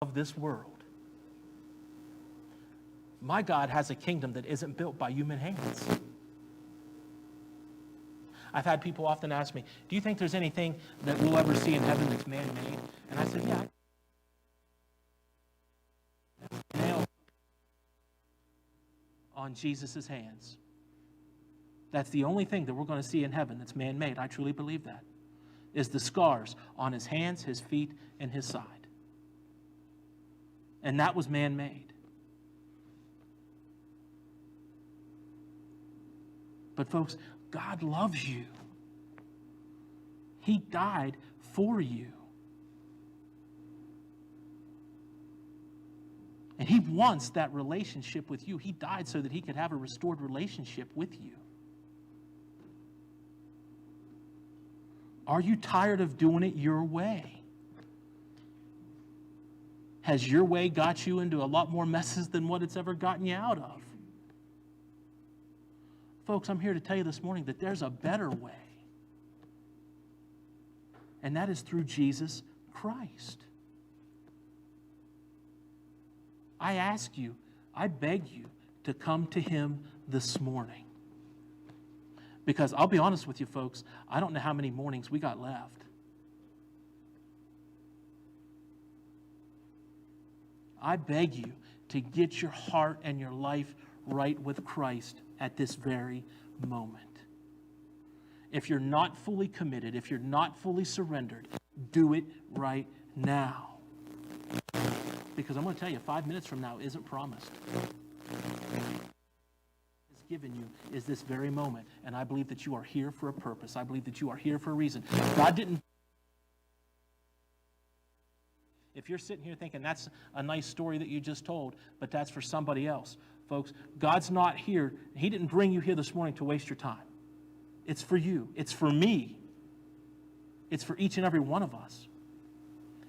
of this world. My God has a kingdom that isn't built by human hands. I've had people often ask me, do you think there's anything that we'll ever see in heaven that's man-made? And I said, yeah. Nailed on Jesus' hands. That's the only thing that we're going to see in heaven that's man-made. I truly believe that. Is the scars on his hands, his feet, and his side. And that was man-made. But folks, God loves you. He died for you. And he wants that relationship with you. He died so that he could have a restored relationship with you. Are you tired of doing it your way? Has your way got you into a lot more messes than what it's ever gotten you out of? Folks, I'm here to tell you this morning that there's a better way. And that is through Jesus Christ. I ask you, I beg you to come to him this morning. Because I'll be honest with you, folks, I don't know how many mornings we got left. I beg you to get your heart and your life right with Christ at this very moment. If you're not fully committed, if you're not fully surrendered, do it right now. Because I'm going to tell you, 5 minutes from now isn't promised. It's given you is this very moment. And I believe that you are here for a purpose. I believe that you are here for a reason. God didn't. If you're sitting here thinking that's a nice story that you just told, but that's for somebody else, folks, God's not here. He didn't bring you here this morning to waste your time. It's for you. It's for me. It's for each and every one of us.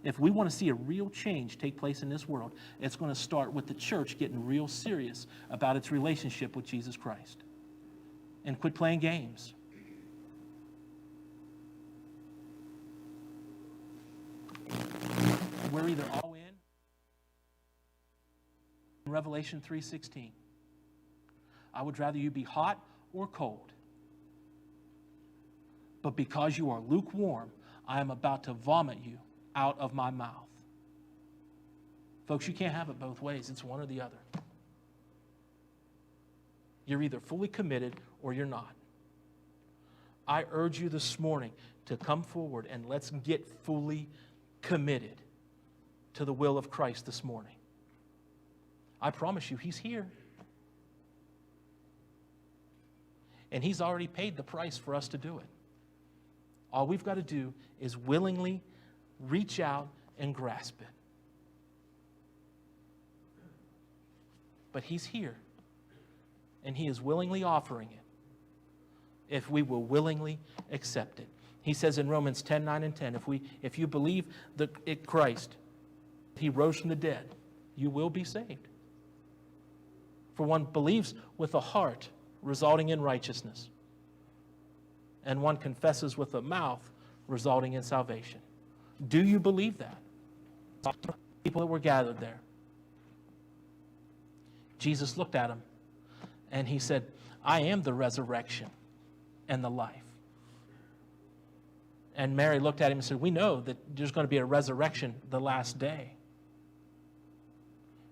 If we want to see a real change take place in this world, it's going to start with the church getting real serious about its relationship with Jesus Christ. And quit playing games. We're either all in Revelation 3:16. I would rather you be hot or cold. But because you are lukewarm, I am about to vomit you out of my mouth. Folks, you can't have it both ways. It's one or the other. You're either fully committed or you're not. I urge you this morning to come forward and let's get fully committed to the will of Christ this morning. I promise you, he's here. And he's already paid the price for us to do it. All we've got to do is willingly reach out and grasp it. But he's here. And he is willingly offering it if we will willingly accept it. He says in Romans 10:9 and 10, if you believe that Christ, he rose from the dead, you will be saved. For one believes with the heart, resulting in righteousness, and one confesses with the mouth, resulting in salvation. Do you believe that? People that were gathered there. Jesus looked at him and he said, I am the resurrection and the life. And Mary looked at him and said, we know that there's going to be a resurrection the last day.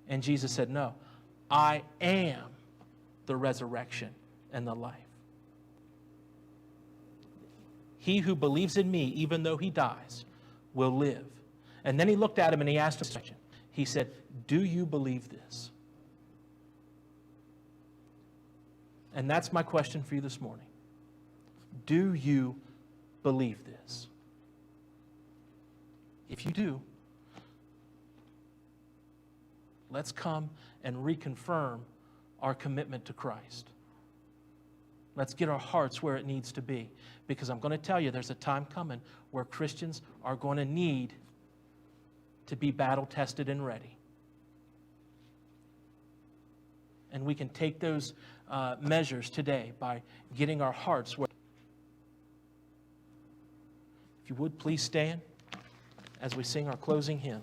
And Jesus said, no, I am the resurrection and the life. He who believes in me, even though he dies, will live. And then he looked at him and he asked him a question. He said, do you believe this? And that's my question for you this morning. Do you believe this? If you do, let's come and reconfirm our commitment to Christ. Let's get our hearts where it needs to be. Because I'm going to tell you, there's a time coming where Christians are going to need to be battle tested and ready. And we can take those measures today by getting our hearts where. If you would, please stand as we sing our closing hymn.